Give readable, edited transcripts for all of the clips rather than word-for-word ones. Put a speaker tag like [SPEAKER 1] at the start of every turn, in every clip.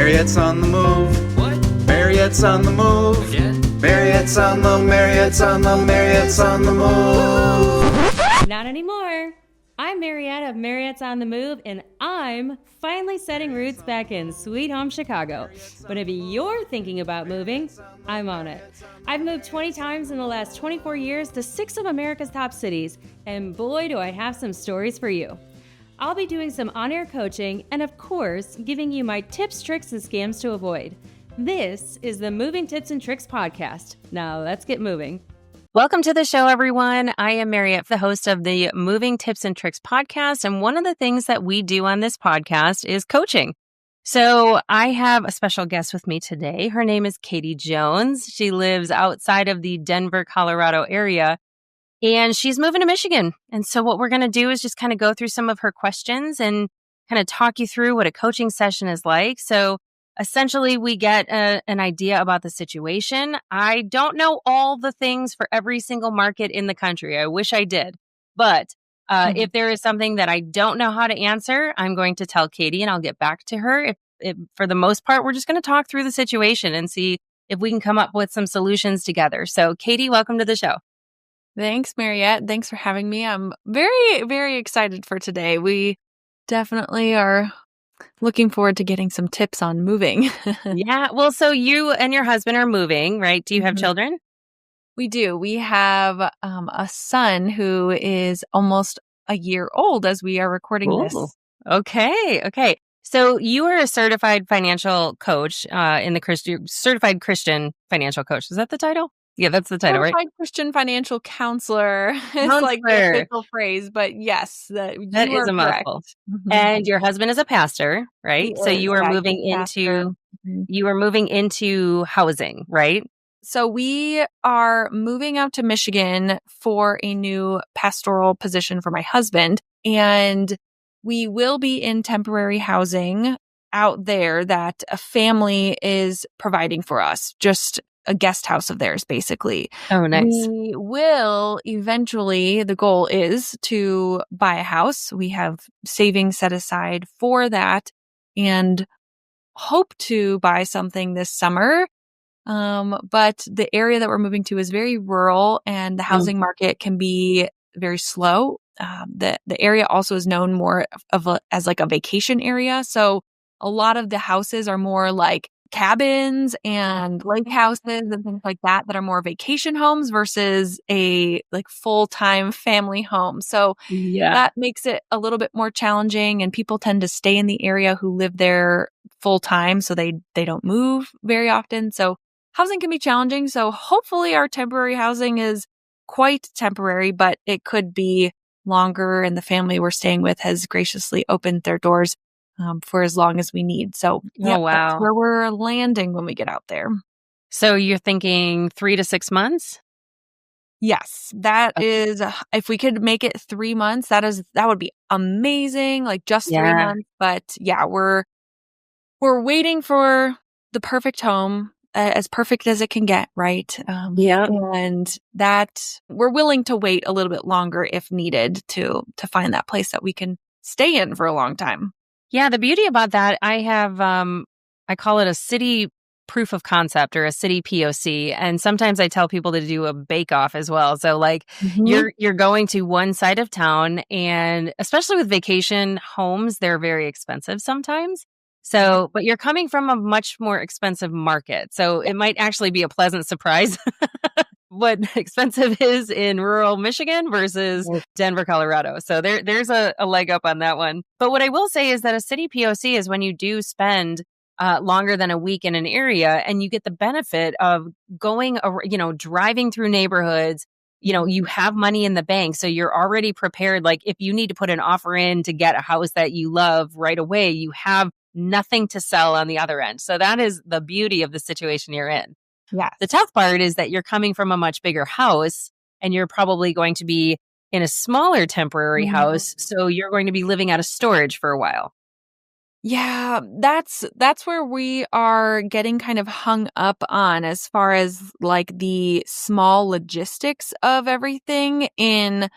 [SPEAKER 1] Mariette's on the move. What? Mariette's on the move. Again? Mariette's on the move.
[SPEAKER 2] Not anymore. I'm Mariette of Mariette's on the Move, and I'm finally setting roots back in Sweet Home Chicago. But if you're thinking about moving, I'm on it. I've moved 20 times in the last 24 years to 6 of America's top cities, and boy, do I have some stories for you. I'll be doing some on-air coaching and, of course, giving you my tips, tricks, and scams to avoid. This is the Moving Tips and Tricks podcast. Now, let's get moving. Welcome to the show, everyone. I am Mariette, the host of the Moving Tips and Tricks podcast. And one of the things that we do on this podcast is coaching. So I have a special guest with me today. Her name is Katie Jones. She lives outside of the Denver, Colorado area, and she's moving to Michigan. And so what we're going to do is just kind of go through some of her questions and kind of talk you through what a coaching session is like. So essentially, we get an idea about the situation. I don't know all the things for every single market in the country. I wish I did. But if there is something that I don't know how to answer, I'm going to tell Katie and I'll get back to her. If for the most part, we're just going to talk through the situation and see if we can come up with some solutions together. So Katie, welcome to the show.
[SPEAKER 3] Thanks, Mariette. Thanks for having me. I'm very, very excited for today. We definitely are looking forward to getting some tips on moving.
[SPEAKER 2] Yeah. Well, so you and your husband are moving, right? Do you have children?
[SPEAKER 3] We do. We have a son who is almost a year old as we are recording this.
[SPEAKER 2] Okay. So you are a certified financial coach in the certified Christian financial coach. Is that the title? Yeah, that's the title, right?
[SPEAKER 3] Certified Christian financial counselor. It's like the official phrase, but yes, that
[SPEAKER 2] is a mouthful. And your husband is a pastor, right? So you are moving into housing, right?
[SPEAKER 3] So we are moving out to Michigan for a new pastoral position for my husband, and we will be in temporary housing out there that a family is providing for us. Just a guest house of theirs, basically.
[SPEAKER 2] Oh, nice.
[SPEAKER 3] We will eventually, the goal is to buy a house. We have savings set aside for that and hope to buy something this summer. But the area that we're moving to is very rural and the housing market can be very slow. The area also is known more as like a vacation area. So a lot of the houses are more like cabins and lake houses and things like that are more vacation homes versus a like full-time family home. So that makes it a little bit more challenging, and people tend to stay in the area who live there full-time, so they don't move very often. So housing can be challenging. So hopefully our temporary housing is quite temporary, but it could be longer, and the family we're staying with has graciously opened their doors for as long as we need. So that's where we're landing when we get out there.
[SPEAKER 2] So you're thinking 3 to 6 months?
[SPEAKER 3] Yes, that is, if we could make it 3 months, that would be amazing. Like just 3 months. But yeah, we're waiting for the perfect home, as perfect as it can get, right? And that we're willing to wait a little bit longer if needed to find that place that we can stay in for a long time.
[SPEAKER 2] Yeah, the beauty about that, I have, I call it a city proof of concept or a city POC. And sometimes I tell people to do a bake-off as well. So like you're going to one side of town, and especially with vacation homes, they're very expensive sometimes. So, but you're coming from a much more expensive market. So it might actually be a pleasant surprise what expensive is in rural Michigan versus Denver, Colorado. So there's a leg up on that one. But what I will say is that a city POC is when you do spend longer than a week in an area, and you get the benefit of going, driving through neighborhoods. You have money in the bank, so you're already prepared. Like if you need to put an offer in to get a house that you love right away, you have nothing to sell on the other end. So that is the beauty of the situation you're in.
[SPEAKER 3] Yeah.
[SPEAKER 2] The tough part is that you're coming from a much bigger house, and you're probably going to be in a smaller temporary house. So you're going to be living out of storage for a while.
[SPEAKER 3] Yeah, that's where we are getting kind of hung up on as far as like the small logistics of everything, in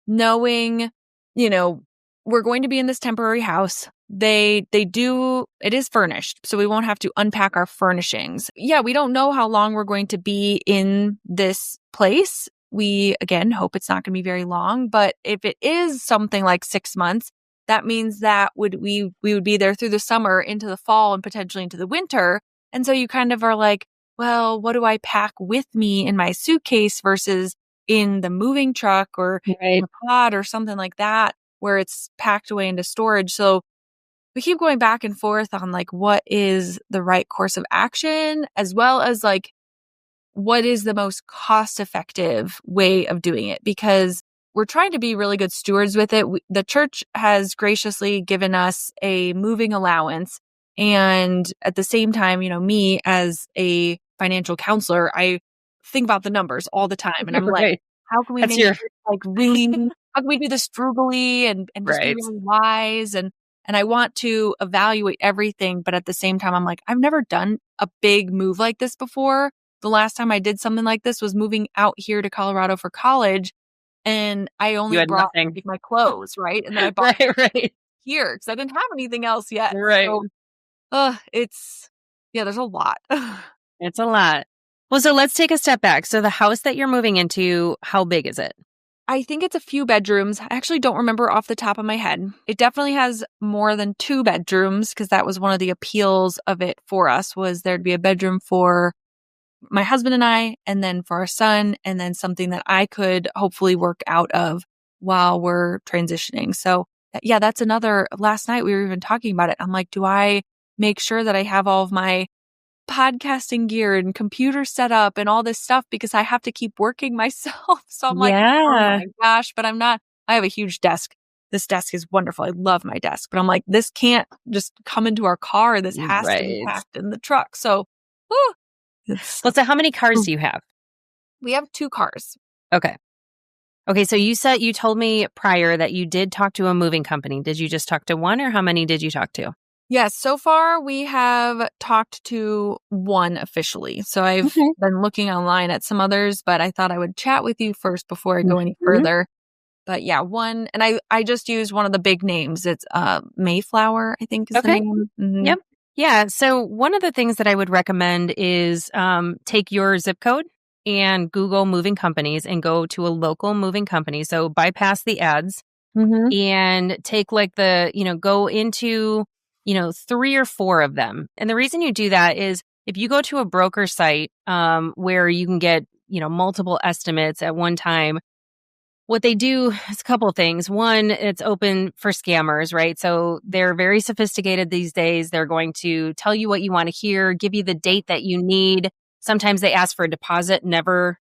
[SPEAKER 3] knowing, we're going to be in this temporary house. it is furnished, so we won't have to unpack our furnishings. Yeah, we don't know how long we're going to be in this place. We, again, hope it's not going to be very long, but if it is something like 6 months, that means that we would be there through the summer, into the fall, and potentially into the winter. And so you kind of are like, well, what do I pack with me in my suitcase versus in the moving truck or in a pod or something like that, where it's packed away into storage. So we keep going back and forth on like what is the right course of action, as well as like what is the most cost effective way of doing it, because we're trying to be really good stewards with it. The church has graciously given us a moving allowance. And at the same time, me as a financial counselor, I think about the numbers all the time. And I'm like, how can we make it like really, how can we do this frugally and just be really wise? And I want to evaluate everything. But at the same time, I'm like, I've never done a big move like this before. The last time I did something like this was moving out here to Colorado for college. And I only brought like, my clothes, right? And then I bought here because I didn't have anything else yet.
[SPEAKER 2] Right.
[SPEAKER 3] So, there's a lot.
[SPEAKER 2] It's a lot. Well, so let's take a step back. So the house that you're moving into, how big is it?
[SPEAKER 3] I think it's a few bedrooms. I actually don't remember off the top of my head. It definitely has more than 2 bedrooms, because that was one of the appeals of it for us, was there'd be a bedroom for my husband and I, and then for our son, and then something that I could hopefully work out of while we're transitioning. So yeah, that's another. Last night we were even talking about it. I'm like, do I make sure that I have all of my podcasting gear and computer set up and all this stuff, because I have to keep working myself. So I'm like, oh my gosh, but I'm not. I have a huge desk. This desk is wonderful. I love my desk, but I'm like, this can't just come into our car. This has to be packed in the truck. So,
[SPEAKER 2] so how many cars do you have?
[SPEAKER 3] We have 2 cars.
[SPEAKER 2] Okay. So you told me prior that you did talk to a moving company. Did you just talk to one, or how many did you talk to?
[SPEAKER 3] Yes, so far we have talked to one officially. So I've been looking online at some others, but I thought I would chat with you first before I go any further. But yeah, one, and I just used one of the big names. It's Mayflower, I think is the name. Mm-hmm.
[SPEAKER 2] Yep. Yeah. So one of the things that I would recommend is take your zip code and Google moving companies and go to a local moving company. So bypass the ads and take like go into 3 or 4 of them. And the reason you do that is if you go to a broker site where you can get, multiple estimates at one time, what they do is a couple of things. One, it's open for scammers, right? So they're very sophisticated these days. They're going to tell you what you want to hear, give you the date that you need. Sometimes they ask for a deposit. Never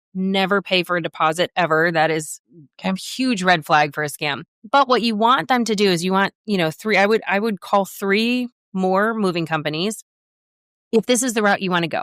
[SPEAKER 2] pay for a deposit ever. That is a huge red flag for a scam. But what you want them to do is you want, 3, I would call 3 more moving companies if this is the route you want to go.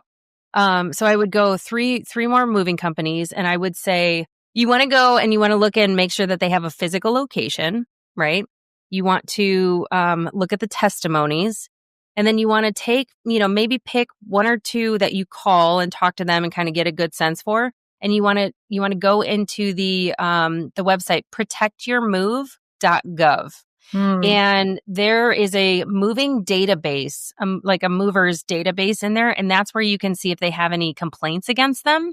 [SPEAKER 2] So I would go 3 more moving companies, and I would say, you want to go and you want to look and make sure that they have a physical location, right? You want to look at the testimonies, and then you want to take, maybe pick 1 or 2 that you call and talk to them and kind of get a good sense for. And you want to go into the website protectyourmove.gov. And there is a moving database, like a movers database in there, and that's where you can see if they have any complaints against them.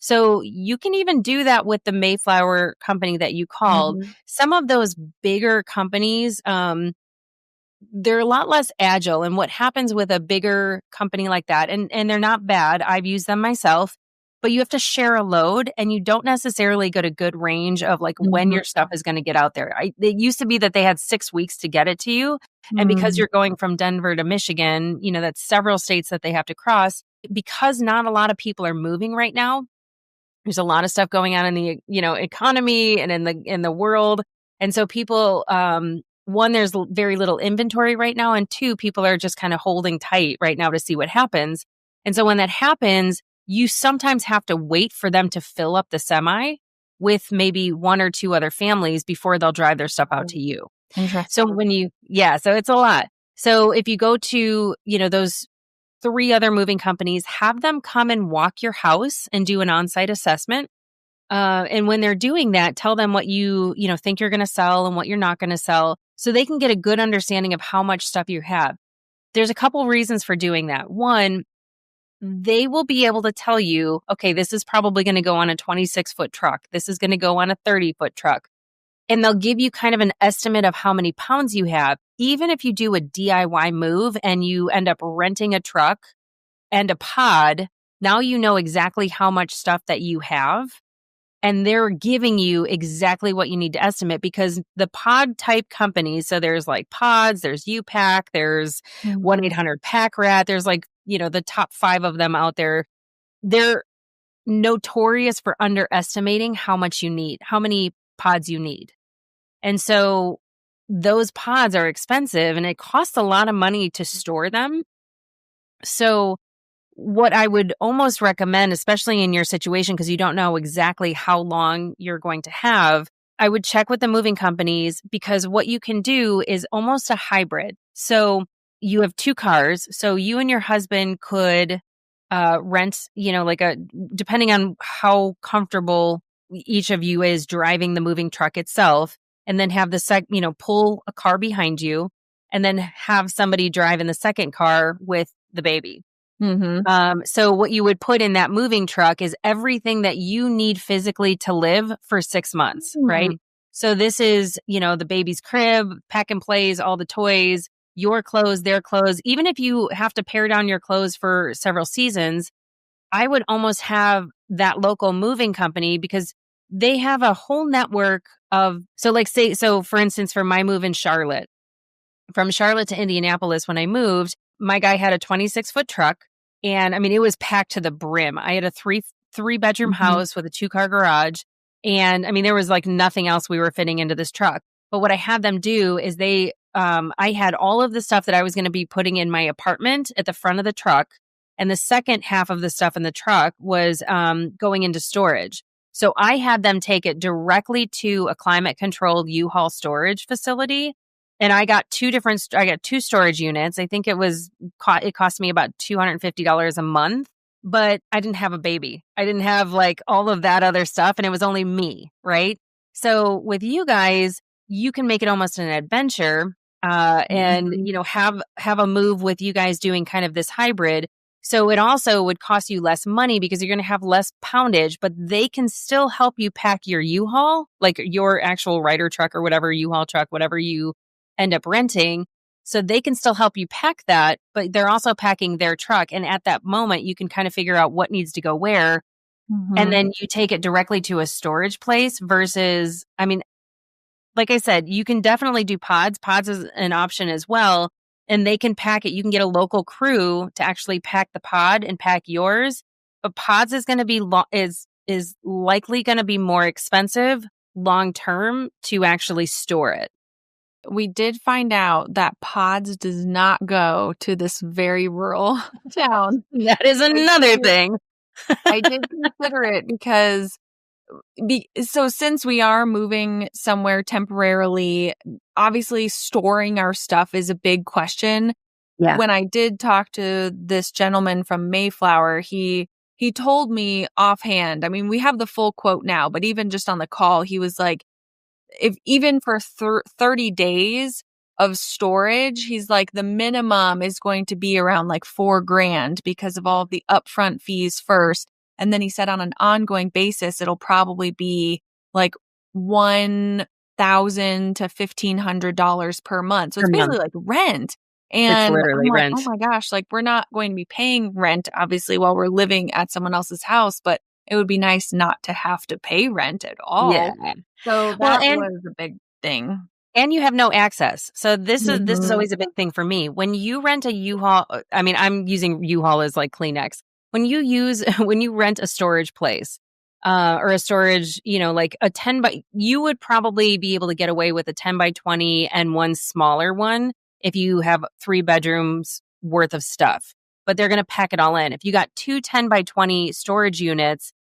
[SPEAKER 2] So you can even do that with the Mayflower company that you called. Some of those bigger companies, they're a lot less agile. And what happens with a bigger company like that, and they're not bad, I've used them myself, but you have to share a load, and you don't necessarily get a good range of like when your stuff is going to get out there. It used to be that they had 6 weeks to get it to you. And because you're going from Denver to Michigan, that's several states that they have to cross. Because not a lot of people are moving right now, there's a lot of stuff going on in the, economy and in the world. And so people, 1, there's very little inventory right now. And 2, people are just kind of holding tight right now to see what happens. And so when that happens, you sometimes have to wait for them to fill up the semi with maybe 1 or 2 other families before they'll drive their stuff out to you.
[SPEAKER 3] Interesting.
[SPEAKER 2] So so it's a lot. So if you go to, those 3 other moving companies, have them come and walk your house and do an on-site assessment. And when they're doing that, tell them what you think you're going to sell and what you're not going to sell, so they can get a good understanding of how much stuff you have. There's a couple reasons for doing that. One, they will be able to tell you, okay, this is probably going to go on a 26-foot truck. This is going to go on a 30-foot truck. And they'll give you kind of an estimate of how many pounds you have. Even if you do a DIY move and you end up renting a truck and a pod, now you know exactly how much stuff that you have. And they're giving you exactly what you need to estimate, because the pod type companies, so there's like Pods, there's U-Pack, there's 1-800-PACK-RAT, there's like, the top 5 of them out there. They're notorious for underestimating how much you need, how many pods you need. And so those pods are expensive and it costs a lot of money to store them. So what I would almost recommend, especially in your situation, because you don't know exactly how long you're going to have, I would check with the moving companies, because what you can do is almost a hybrid. So you have 2 cars. So you and your husband could rent, depending on how comfortable each of you is driving the moving truck itself, and then have pull a car behind you, and then have somebody drive in the second car with the baby. So what you would put in that moving truck is everything that you need physically to live for 6 months, right? So this is, the baby's crib, pack and plays, all the toys, your clothes, their clothes. Even if you have to pare down your clothes for several seasons, I would almost have that local moving company, because they have a whole network of, so for instance, for my move in Charlotte, from Charlotte to Indianapolis, when I moved, my guy had a 26-foot truck. And I mean, it was packed to the brim. I had a three bedroom house with a 2-car garage. And I mean, there was like nothing else we were fitting into this truck. But what I had them do is I had all of the stuff that I was going to be putting in my apartment at the front of the truck. And the second half of the stuff in the truck was going into storage. So I had them take it directly to a climate controlled U-Haul storage facility. And I got 2 storage units. I think it cost me about $250 a month, but I didn't have a baby. I didn't have like all of that other stuff, and it was only me, right? So with you guys, you can make it almost an adventure, and have a move with you guys doing kind of this hybrid. So it also would cost you less money, because you're going to have less poundage, but they can still help you pack your U-Haul, like your actual Ryder truck or whatever, U-Haul truck, whatever you end up renting. So they can still help you pack that, but they're also packing their truck. And at that moment, you can kind of figure out what needs to go where. And then you take it directly to a storage place versus, I mean, like I said, you can definitely do pods. Pods is an option as well. And they can pack it. You can get a local crew to actually pack the pod and pack yours. But pods is going to be is likely going to be more expensive long term to actually store it.
[SPEAKER 3] We did find out that Pods does not go to this very rural town.
[SPEAKER 2] That is another thing.
[SPEAKER 3] I did consider it because since we are moving somewhere temporarily, obviously storing our stuff is a big question.
[SPEAKER 2] Yeah.
[SPEAKER 3] When I did talk to this gentleman from Mayflower, he told me offhand, I mean, we have the full quote now, but even just on the call, he was like, if even for 30 days of storage, he's like, the minimum is going to be around like $4,000 because of all of the upfront fees first. And then he said on an ongoing basis, it'll probably be like $1,000 to $1,500 per month. So it's basically like rent. And
[SPEAKER 2] it's literally
[SPEAKER 3] I'm like,
[SPEAKER 2] rent.
[SPEAKER 3] oh my gosh, like we're not going to be paying rent, obviously, while we're living at someone else's house, but it would be nice not to have to pay rent at all.
[SPEAKER 2] Yeah.
[SPEAKER 3] So that was a big thing.
[SPEAKER 2] And you have no access. So this is always a big thing for me. When you rent a U-Haul, I mean, I'm using U-Haul as like Kleenex. When you rent a storage place, or a storage, like a 10 by, you would probably be able to get away with a 10 by 20 and one smaller one if you have 3 bedrooms worth of stuff, but they're going to pack it all in. If you got 2 10 by 20 storage units,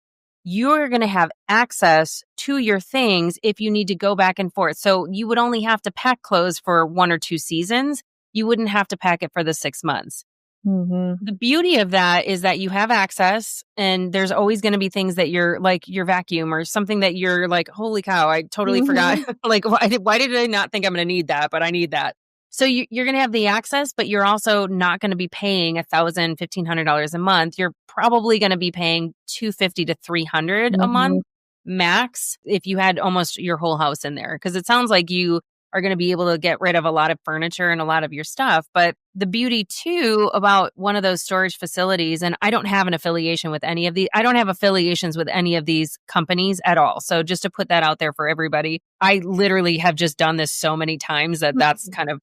[SPEAKER 2] you're going to have access to your things if you need to go back and forth. So you would only have to pack clothes for 1 or 2 seasons. You wouldn't have to pack it for the 6 months.
[SPEAKER 3] The beauty of that is that you have access, and there's always going to be things that you're like your vacuum or something that you're like, holy cow, I totally forgot. Like, why did I not think I'm going to need that? But I need that. So you're going to have the access, but you're also not going to be paying $1,000, $1,500 a month. You're probably going to be paying $250 to $300 a month max if you had almost your whole house in there. Because it sounds like you are going to be able to get rid of a lot of furniture and a lot of your stuff. But the beauty too about one of those storage facilities, and I don't have an affiliation with any of these, I don't have affiliations with any of these companies at all. So just to put that out there for everybody, I literally have just done this so many times that that's kind of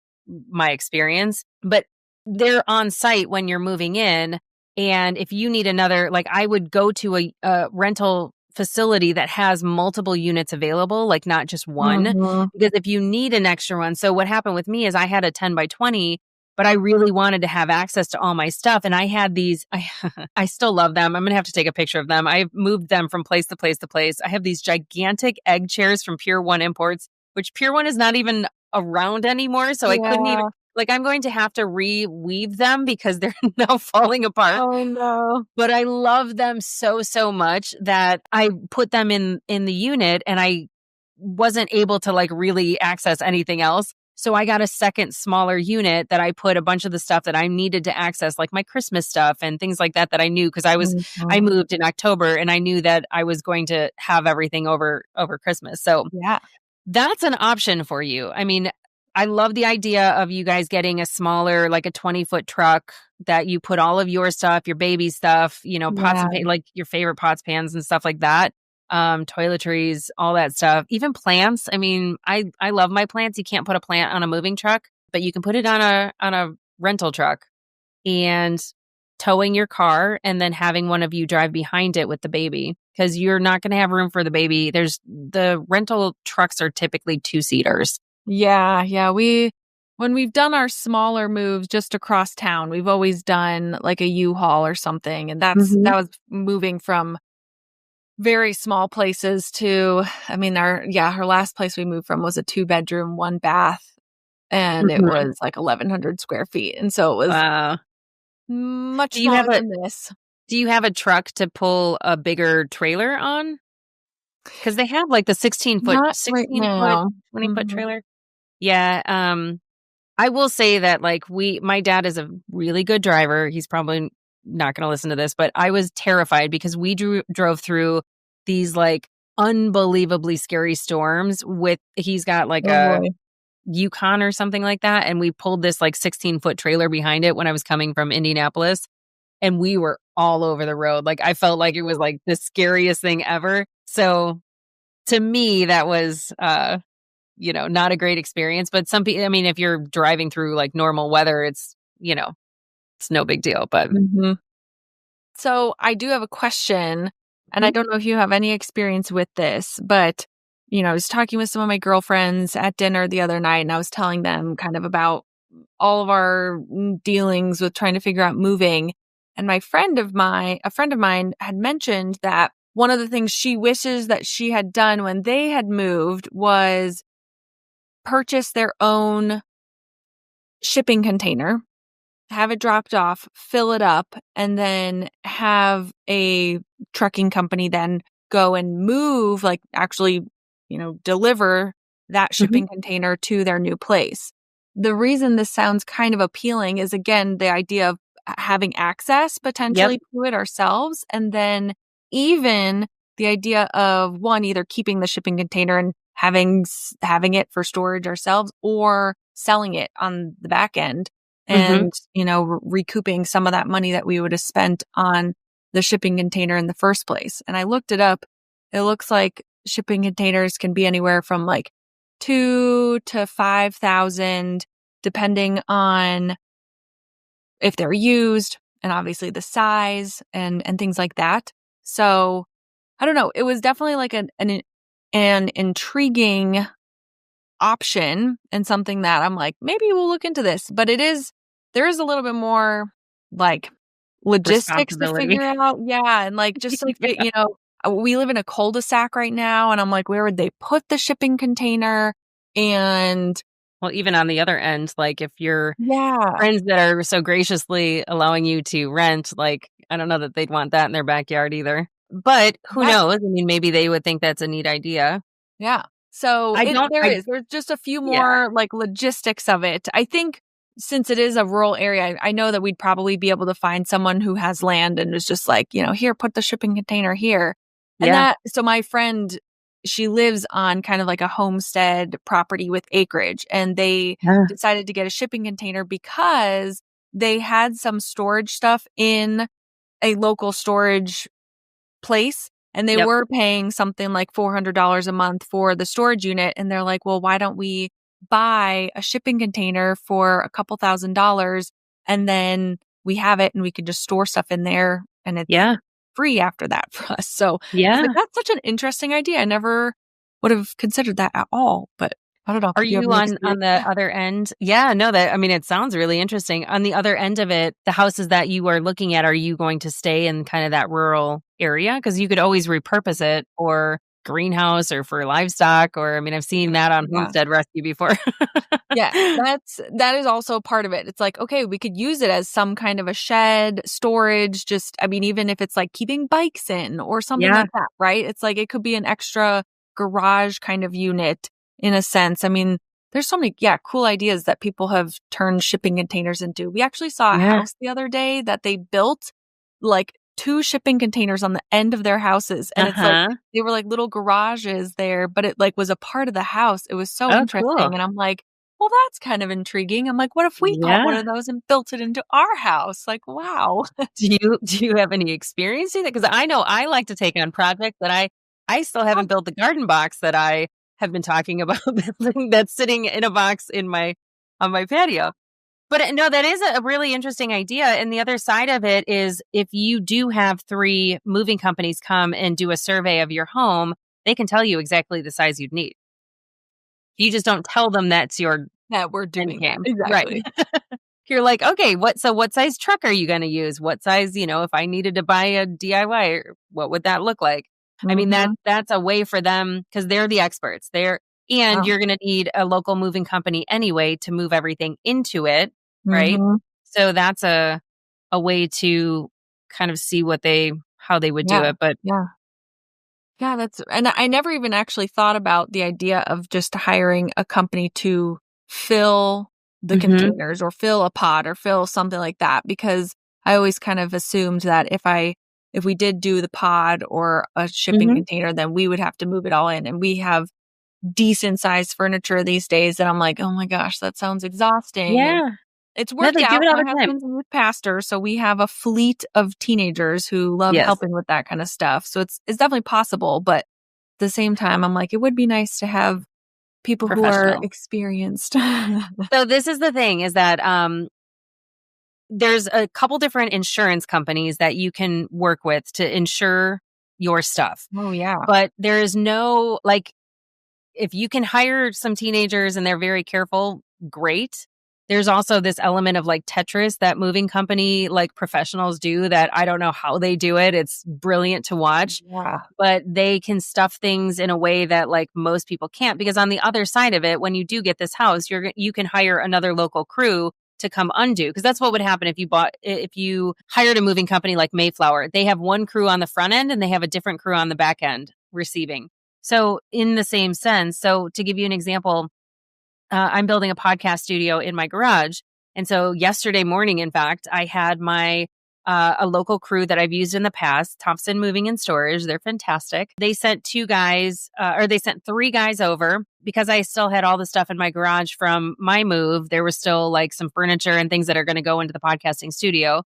[SPEAKER 3] my experience. But they're on site when you're moving in. And if you need another, like I would go to a rental facility that has multiple units available, like not just one, because if you need an extra one. So what happened with me is I had a 10 by 20, but I really wanted to have access to all my stuff. And I had these, I still love them. I'm going to have to take a picture of them. I've moved them from place to place to place. I have these gigantic egg chairs from Pier 1 Imports, which Pier 1 is not even around anymore. So I couldn't even, like, I'm going to have to reweave them because they're now falling apart. Oh no.
[SPEAKER 2] But I love them so, so much that I put them in the unit, and I wasn't able to like really access anything else. So I got a second smaller unit that I put a bunch of the stuff that I needed to access, like my Christmas stuff and things like that I knew, because I moved in October and I knew that I was going to have everything over Christmas. So
[SPEAKER 3] Yeah.
[SPEAKER 2] that's an option for you. I mean, I love the idea of you guys getting a smaller, like a 20-foot truck that you put all of your stuff, your baby stuff, you know, pots and like your favorite pots, pans and stuff like that. Toiletries, all that stuff, even plants. I mean, I love my plants. You can't put a plant on a moving truck, but you can put it on a rental truck, and towing your car and then having one of you drive behind it with the baby, because you're not going to have room for the baby. The rental trucks are typically 2-seaters.
[SPEAKER 3] Yeah. When we've done our smaller moves just across town, we've always done like a U-Haul or something. And that was moving from very small places to, I mean, our last place we moved from was a 2-bedroom, 1-bath, and it was like 1,100 square feet. And so it was much smaller than this.
[SPEAKER 2] Do you have a truck to pull a bigger trailer on? Because they have like the 16-foot, 20-foot trailer. Yeah. I will say that like my dad is a really good driver. He's probably not going to listen to this, but I was terrified because we drove through these like unbelievably scary storms he's got like a Yukon or something like that. And we pulled this like 16-foot trailer behind it when I was coming from Indianapolis, and we were all over the road. Like I felt like it was like the scariest thing ever. So to me, that was, not a great experience, but some people, I mean, if you're driving through like normal weather, it's no big deal, but.
[SPEAKER 3] So I do have a question, and I don't know if you have any experience with this, but, I was talking with some of my girlfriends at dinner the other night, and I was telling them kind of about all of our dealings with trying to figure out moving. And a friend of mine had mentioned that one of the things she wishes that she had done when they had moved was purchase their own shipping container, have it dropped off, fill it up, and then have a trucking company then go and move, like actually, deliver that shipping container to their new place. The reason this sounds kind of appealing is, again, the idea of having access potentially to it ourselves. And then even the idea of either keeping the shipping container and having it for storage ourselves, or selling it on the back end and, recouping some of that money that we would have spent on the shipping container in the first place. And I looked it up. It looks like shipping containers can be anywhere from like $2,000 to $5,000, depending on if they're used and obviously the size and things like that. So I don't know. It was definitely like an intriguing option, and something that I'm like, maybe we'll look into this. But there is a little bit more like logistics to figure out. Yeah. And like, just like, we live in a cul-de-sac right now, and I'm like, where would they put the shipping container? And
[SPEAKER 4] Well, even on the other end, like if your
[SPEAKER 3] Yeah.
[SPEAKER 4] friends that are so graciously allowing you to rent, like, I don't know that they'd want that in their backyard either. But who
[SPEAKER 3] Right.
[SPEAKER 4] knows? I mean, maybe they would think that's a neat idea.
[SPEAKER 3] Yeah. So
[SPEAKER 4] I don't,
[SPEAKER 3] there's just a few
[SPEAKER 4] yeah,
[SPEAKER 3] more like logistics of it. I think since it is a rural area, I know that we'd probably be able to find someone who has land and is just like, here, put the shipping container here. And
[SPEAKER 4] yeah,
[SPEAKER 3] so my friend, she lives on kind of like a homestead property with acreage, and they
[SPEAKER 4] yeah,
[SPEAKER 3] decided to get a shipping container because they had some storage stuff in a local storage place, and they
[SPEAKER 4] yep,
[SPEAKER 3] were paying something like $400 a month for the storage unit. And they're like, well, why don't we buy a shipping container for a couple $1,000s, and then we have it and we can just store stuff in there and it's
[SPEAKER 4] yeah,
[SPEAKER 3] free after that for us. So I was
[SPEAKER 4] yeah.
[SPEAKER 3] like, that's such an interesting idea. I never would have considered that at all, but I don't know
[SPEAKER 4] Are
[SPEAKER 3] if you have
[SPEAKER 4] you
[SPEAKER 3] any
[SPEAKER 4] on
[SPEAKER 3] experience
[SPEAKER 4] the
[SPEAKER 3] with that.
[SPEAKER 4] other end? Yeah, no, that, I mean, it sounds really interesting. On the other end of it, the houses that you are looking at, are you going to stay in kind of that rural area? Because you could always repurpose it for greenhouse or for livestock, or I mean, I've seen that on
[SPEAKER 3] Yeah.
[SPEAKER 4] Homestead Rescue before.
[SPEAKER 3] Yeah, that is also part of it. It's like, okay, we could use it as some kind of a shed, storage, just I mean, even if it's like keeping bikes in or something
[SPEAKER 4] Yeah,
[SPEAKER 3] like that, right? It's like it could be an extra garage kind of unit in a sense. I mean, there's so many, cool ideas that people have turned shipping containers into. We actually saw a
[SPEAKER 4] yeah,
[SPEAKER 3] house the other day that they built like two shipping containers on the end of their houses. And it's like
[SPEAKER 4] uh-huh.
[SPEAKER 3] they were like little garages there, but it like was a part of the house. It was so
[SPEAKER 4] Oh, cool.
[SPEAKER 3] interesting. And I'm like, well, that's kind of intriguing. I'm like, what if we bought one
[SPEAKER 4] Yeah.
[SPEAKER 3] of those and built it into our house? Like, wow.
[SPEAKER 4] Do you have any experience in it? Because I know I like to take on projects that I still haven't built the garden box that I have been talking about building, that's sitting in a box in my on my patio. But no, that is a really interesting idea. And the other side of it is if you do have 3 moving companies come and do a survey of your home, they can tell you exactly the size you'd need. You just don't tell them that's your
[SPEAKER 3] That we're
[SPEAKER 4] end
[SPEAKER 3] doing that.
[SPEAKER 4] game. Right.
[SPEAKER 3] Exactly.
[SPEAKER 4] You're like, okay, what size truck are you going to use? What size, if I needed to buy a DIY, what would that look like? I mean,
[SPEAKER 3] Mm-hmm.
[SPEAKER 4] that's a way for them because they're the experts. And
[SPEAKER 3] Wow.
[SPEAKER 4] you're going to need a local moving company anyway to move everything into it, right?
[SPEAKER 3] Mm-hmm.
[SPEAKER 4] So that's a way to kind of see how they would do
[SPEAKER 3] Yeah.
[SPEAKER 4] it. But
[SPEAKER 3] Yeah. Yeah, and I never even actually thought about the idea of just hiring a company to fill the
[SPEAKER 4] mhm,
[SPEAKER 3] containers or fill a pod or fill something like that, because I always kind of assumed that if we did do the pod or a shipping
[SPEAKER 4] mhm.
[SPEAKER 3] container, then we would have to move it all in. And we have decent sized furniture these days. And I'm like, oh my gosh, that sounds exhausting. And
[SPEAKER 4] Yeah.
[SPEAKER 3] it's
[SPEAKER 4] No,
[SPEAKER 3] worked
[SPEAKER 4] they do
[SPEAKER 3] out.
[SPEAKER 4] it all
[SPEAKER 3] My
[SPEAKER 4] the time.
[SPEAKER 3] husband's a youth pastor, so we have a fleet of teenagers who love
[SPEAKER 4] Yes.
[SPEAKER 3] helping with that kind of stuff. So it's definitely possible, but at the same time, I'm like, it would be nice to have people who are
[SPEAKER 4] Professional.
[SPEAKER 3] experienced.
[SPEAKER 4] So this is the thing is that there's a couple different insurance companies that you can work with to insure your stuff.
[SPEAKER 3] Oh yeah.
[SPEAKER 4] But there is no, like, if you can hire some teenagers and they're very careful, great. There's also this element of like Tetris that moving company like professionals do that I don't know how they do it. It's brilliant to watch,
[SPEAKER 3] Yeah.
[SPEAKER 4] but they can stuff things in a way that like most people can't, because on the other side of it, when you do get this house, you can hire another local crew to come undo, because that's what would happen if you hired a moving company like Mayflower. They have one crew on the front end and they have a different crew on the back end receiving. So in the same sense, so to give you an example, I'm building a podcast studio in my garage. And so yesterday morning, in fact, I had a local crew that I've used in the past, Thompson Moving and Storage. They're fantastic. They sent 3 guys over because I still had all the stuff in my garage from my move. There was still like some furniture and things that are going to go into the podcasting studio.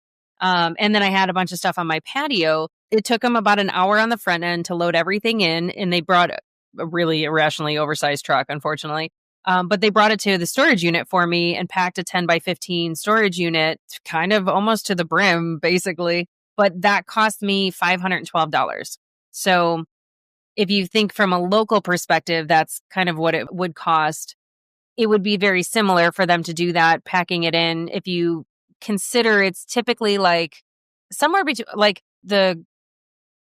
[SPEAKER 4] And then I had a bunch of stuff on my patio. It took them about an hour on the front end to load everything in, and they brought a really irrationally oversized truck, unfortunately. But they brought it to the storage unit for me and packed a 10 by 15 storage unit, kind of almost to the brim, basically. But that cost me $512. So if you think from a local perspective, that's kind of what it would cost. It would be very similar for them to do that, packing it in. If you consider it's typically like somewhere between like the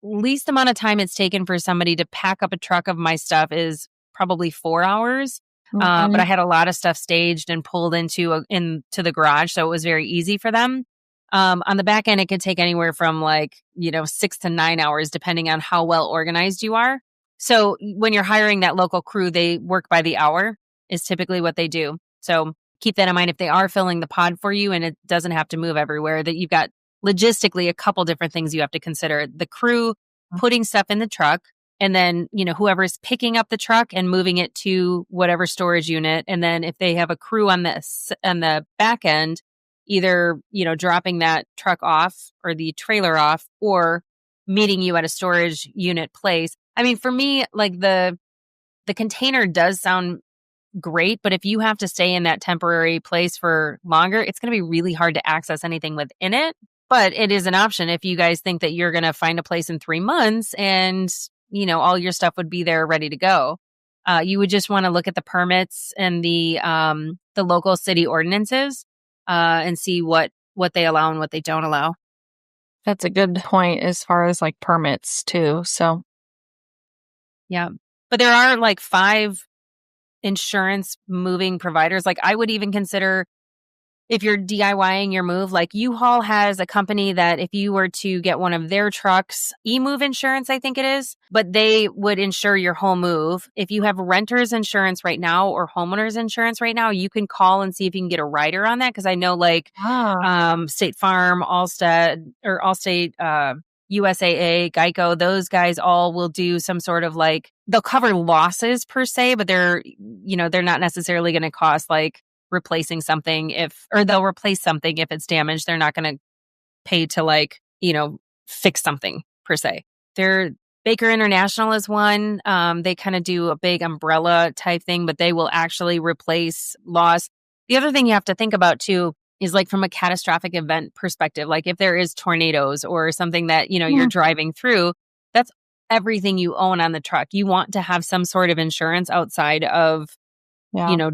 [SPEAKER 4] least amount of time it's taken for somebody to pack up a truck of my stuff is probably 4 hours.
[SPEAKER 3] Mhm.
[SPEAKER 4] But I had a lot of stuff staged and pulled into the garage, so it was very easy for them. On the back end, it could take anywhere from 6 to 9 hours, depending on how well organized you are. So when you're hiring that local crew, they work by the hour is typically what they do. So keep that in mind if they are filling the pod for you and it doesn't have to move everywhere, that you've got logistically a couple different things you have to consider. The crew putting stuff in the truck, and then, whoever's picking up the truck and moving it to whatever storage unit. And then if they have a crew on the back end, either, dropping that truck off or the trailer off or meeting you at a storage unit place. I mean, for me, like the container does sound great, but if you have to stay in that temporary place for longer, it's going to be really hard to access anything within it. But it is an option if you guys think that you're going to find a place in 3 months and, all your stuff would be there ready to go. You would just want to look at the permits and the local city ordinances and see what they allow and what they don't allow.
[SPEAKER 3] That's a good point as far as like permits too. So,
[SPEAKER 4] yeah. But there are like 5 insurance moving providers. Like I would even consider, if you're DIYing your move, like U-Haul has a company that if you were to get one of their trucks, e-move insurance, I think it is, but they would insure your whole move. If you have renter's insurance right now or homeowner's insurance right now, you can call and see if you can get a rider on that. Cause I know State Farm, Allstate, USAA, Geico, those guys all will do some sort of they'll cover losses per se, but they're not necessarily going to cost replacing something or they'll replace something if it's damaged. They're not going to pay to fix something per se. Baker International is one. They kind of do a big umbrella type thing, but they will actually replace loss. The other thing you have to think about too is from a catastrophic event perspective, if there is tornadoes or something that, you're driving through, that's everything you own on the truck. You want to have some sort of insurance outside of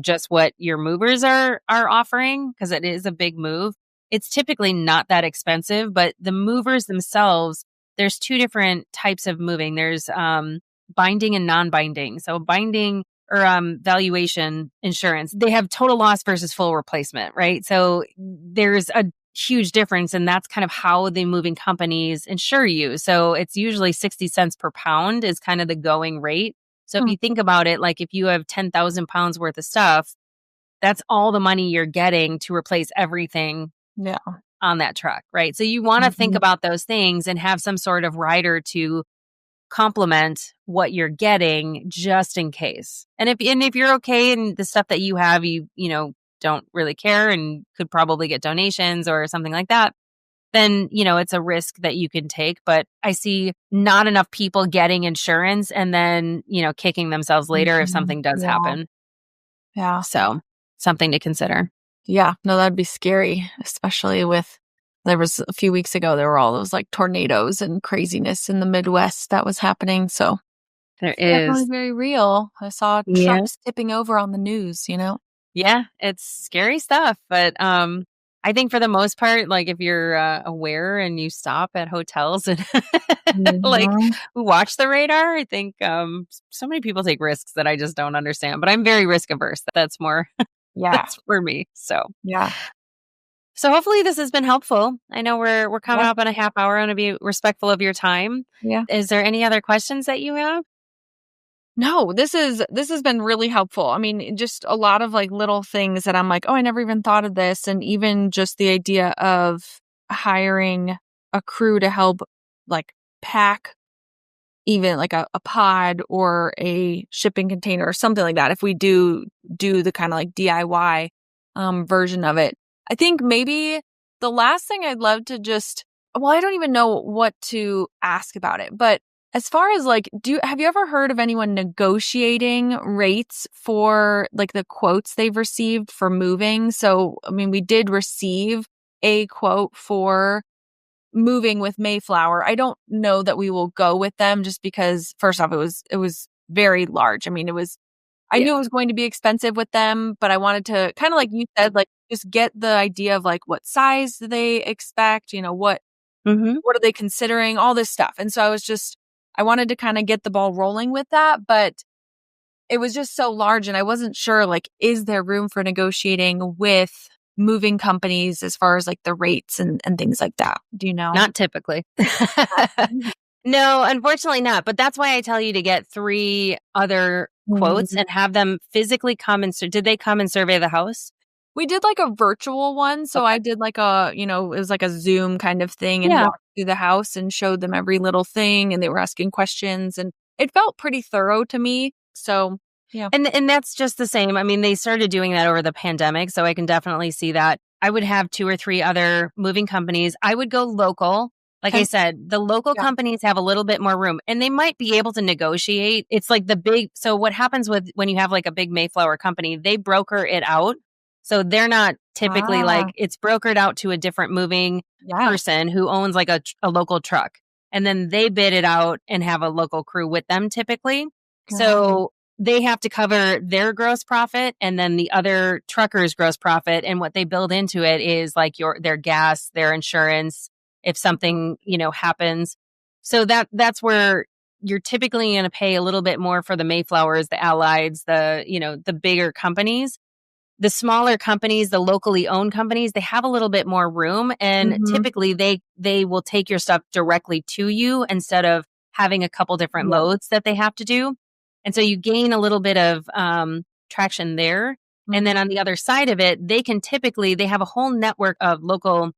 [SPEAKER 4] just what your movers are offering, because it is a big move. It's typically not that expensive, but the movers themselves, there's 2 different types of moving. There's binding and non-binding. So binding or valuation insurance, they have total loss versus full replacement, right? So there's a huge difference, and that's kind of how the moving companies insure you. So it's usually 60 cents per pound is kind of the going rate. So if you think about it, if you have 10,000 pounds worth of stuff, that's all the money you're getting to replace everything on that truck, right? So you want to think about those things and have some sort of rider to complement what you're getting just in case. And if you're okay and the stuff that you have, you don't really care and could probably get donations or something like that, then, it's a risk that you can take. But I see not enough people getting insurance and then, kicking themselves later if something does happen.
[SPEAKER 3] Yeah.
[SPEAKER 4] So something to consider.
[SPEAKER 3] Yeah. No, that'd be scary, especially there was a few weeks ago, there were all those tornadoes and craziness in the Midwest that was happening. So
[SPEAKER 4] there
[SPEAKER 3] definitely
[SPEAKER 4] is
[SPEAKER 3] very real. I saw trucks tipping over on the news,
[SPEAKER 4] Yeah, it's scary stuff. But I think for the most part, if you're aware and you stop at hotels and watch the radar, I think so many people take risks that I just don't understand. But I'm very risk averse. That's more that's for me. So So hopefully this has been helpful. I know we're coming up on a half hour. I want to be respectful of your time.
[SPEAKER 3] Yeah.
[SPEAKER 4] Is there any other questions that you have?
[SPEAKER 3] No, this has been really helpful. I mean, just a lot of little things that I'm oh, I never even thought of this. And even just the idea of hiring a crew to help pack even a pod or a shipping container or something like that. If we do the kind of DIY version of it. I think maybe the last thing I'd love to I don't even know what to ask about it, but as far as have you ever heard of anyone negotiating rates for the quotes they've received for moving? So, I mean, we did receive a quote for moving with Mayflower. I don't know that we will go with them just because first off, it was very large. I mean, I knew it was going to be expensive with them, but I wanted to kind of you said, just get the idea of what size do they expect, what are they considering, all this stuff. And so I wanted to kind of get the ball rolling with that. But it was just so large, and I wasn't sure, like, is there room for negotiating with moving companies as far as like the rates and things like that? Do you know?
[SPEAKER 4] Not typically. No, unfortunately not. But that's why I tell you to get 3 other quotes and have them physically come and did they come and survey the house?
[SPEAKER 3] We did like a virtual one. So I did like it was like a Zoom kind of thing, and walked through the house and showed them every little thing, and they were asking questions, and it felt pretty thorough to me. So yeah.
[SPEAKER 4] And that's just the same. I mean, they started doing that over the pandemic, so I can definitely see that. I would have 2 or 3 other moving companies. I would go local. Like I said, the local companies have a little bit more room, and they might be able to negotiate. It's like so what happens when you have like a big Mayflower company, they broker it out. So they're not typically like, it's brokered out to a different moving person who owns like a local truck. And then they bid it out and have a local crew with them typically. So they have to cover their gross profit and then the other trucker's gross profit. And what they build into it is like their gas, their insurance, if something, happens. So that's where you're typically going to pay a little bit more for the Mayflowers, the Allieds, the bigger companies. The smaller companies, the locally owned companies, they have a little bit more room, and typically they will take your stuff directly to you instead of having a couple different loads that they have to do. And so you gain a little bit of traction there. And then on the other side of it, they have a whole network of local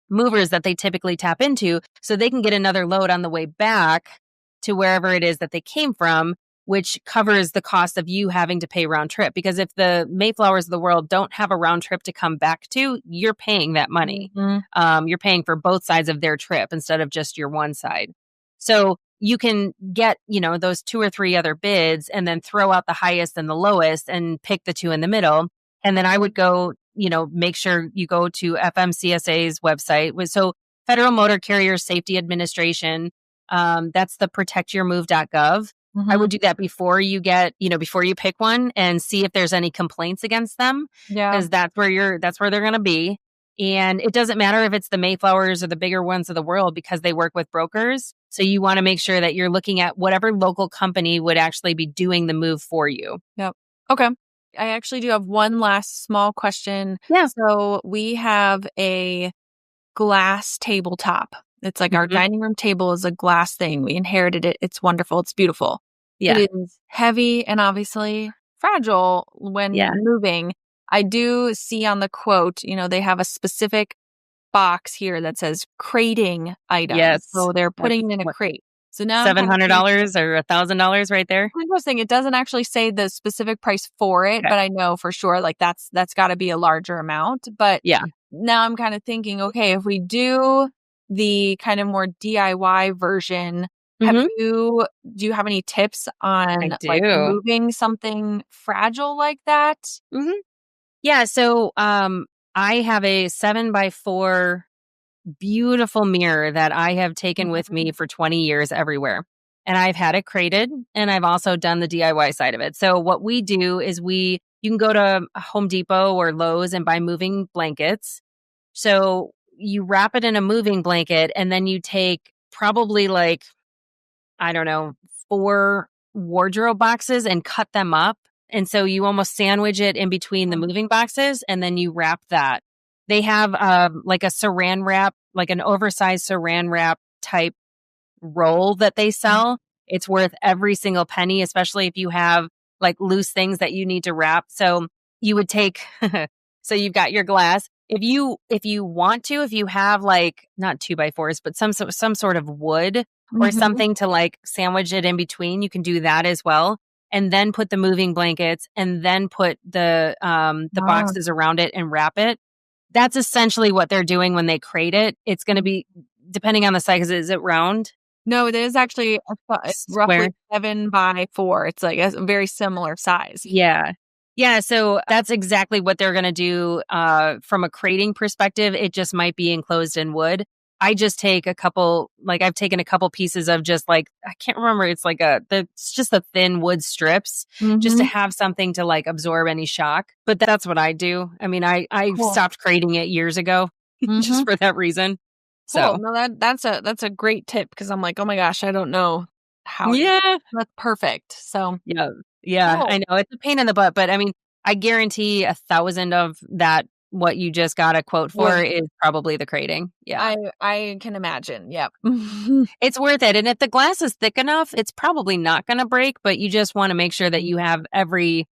[SPEAKER 4] movers that they typically tap into, so they can get another load on the way back to wherever it is that they came from, which covers the cost of you having to pay round trip. Because if the Mayflowers of the world don't have a round trip to come back to, you're paying that money. You're paying for both sides of their trip instead of just your one side. So you can get, those 2 or 3 other bids and then throw out the highest and the lowest and pick the 2 in the middle. And then I would go, make sure you go to FMCSA's website. So Federal Motor Carrier Safety Administration, that's the protectyourmove.gov. I would do that before you pick one and see if there's any complaints against them. Yeah. Because that's where they're going to be. And it doesn't matter if it's the Mayflowers or the bigger ones of the world, because they work with brokers. So you want to make sure that you're looking at whatever local company would actually be doing the move for you.
[SPEAKER 3] Yep. Okay. I actually do have one last small question.
[SPEAKER 4] Yeah.
[SPEAKER 3] So we have a glass tabletop. It's like our dining room table is a glass thing. We inherited it. It's wonderful. It's beautiful. Yeah. It is heavy and obviously fragile when moving. I do see on the quote, they have a specific box here that says crating items.
[SPEAKER 4] Yes.
[SPEAKER 3] So they're putting it in a crate. So now
[SPEAKER 4] $700 or $1,000 right there.
[SPEAKER 3] Interesting. It doesn't actually say the specific price for it, but I know for sure like that's got to be a larger amount. But now I'm kind of thinking, okay, if we do the kind of more DIY version, do you have any tips on like moving something fragile like that?
[SPEAKER 4] Yeah. So I have a 7x4 beautiful mirror that I have taken with me for 20 years everywhere. And I've had it crated, and I've also done the DIY side of it. So what we do is you can go to Home Depot or Lowe's and buy moving blankets. So you wrap it in a moving blanket, and then you take probably 4 wardrobe boxes and cut them up. And so you almost sandwich it in between the moving boxes, and then you wrap that. They have like a saran wrap, like an oversized saran wrap type roll that they sell. It's worth every single penny, especially if you have like loose things that you need to wrap. So you would take, so you've got your glass. If you want to, if you have like not 2x4s, but some sort of wood or something to like sandwich it in between, you can do that as well. And then put the moving blankets, and then put the boxes around it and wrap it. That's essentially what they're doing when they crate it. It's going to be, depending on the size, is it round?
[SPEAKER 3] No, it is actually roughly 7x4. It's like a very similar size.
[SPEAKER 4] Yeah. Yeah. So that's exactly what they're going to do from a crating perspective. It just might be enclosed in wood. I just take I've taken a couple pieces of just like, I can't remember. It's like it's just the thin wood strips just to have something to like absorb any shock. But that's what I do. I mean, I stopped crating it years ago just for that reason.
[SPEAKER 3] Cool. So no, that's a great tip, because I'm like, oh my gosh, I don't know how.
[SPEAKER 4] Yeah.
[SPEAKER 3] That's perfect. So
[SPEAKER 4] yeah. Yeah,
[SPEAKER 3] Cool.
[SPEAKER 4] I know. It's a pain in the butt, but I mean, I guarantee 1,000 of that, what you just got a quote for
[SPEAKER 3] Yeah.
[SPEAKER 4] is probably the crating. Yeah.
[SPEAKER 3] I can imagine. Yep.
[SPEAKER 4] It's worth it. And if the glass is thick enough, it's probably not going to break, but you just want to make sure that you have every,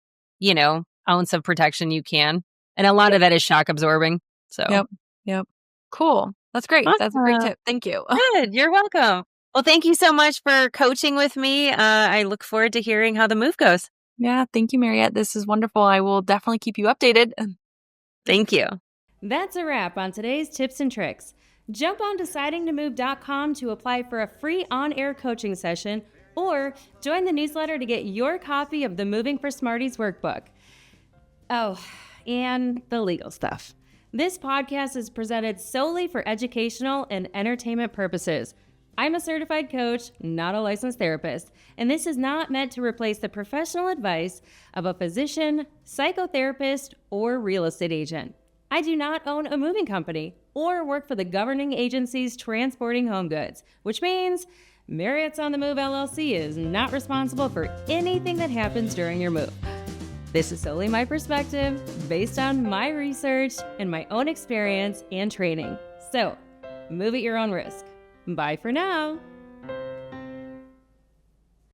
[SPEAKER 4] ounce of protection you can. And a lot of that is shock absorbing. So,
[SPEAKER 3] Yep. Cool. That's great. That's a great
[SPEAKER 4] Awesome.
[SPEAKER 3] tip. Thank you.
[SPEAKER 4] Good. You're welcome. Well, thank you so much for coaching with me. I look forward to hearing how the move goes.
[SPEAKER 3] Yeah. Thank you, Mariette. This is wonderful. I will definitely keep you updated.
[SPEAKER 4] Thank you.
[SPEAKER 2] That's a wrap on today's tips and tricks. Jump on decidingtomove.com to apply for a free on-air coaching session or join the newsletter to get your copy of the Moving for Smarties workbook. Oh, and the legal stuff. This podcast is presented solely for educational and entertainment purposes. I'm a certified coach, not a licensed therapist, and this is not meant to replace the professional advice of a physician, psychotherapist, or real estate agent. I do not own a moving company or work for the governing agencies transporting home goods, which means Marriott's on the Move LLC is not responsible for anything that happens during your move. This is solely my perspective based on my research and my own experience and training. So, move at your own risk. Bye for now.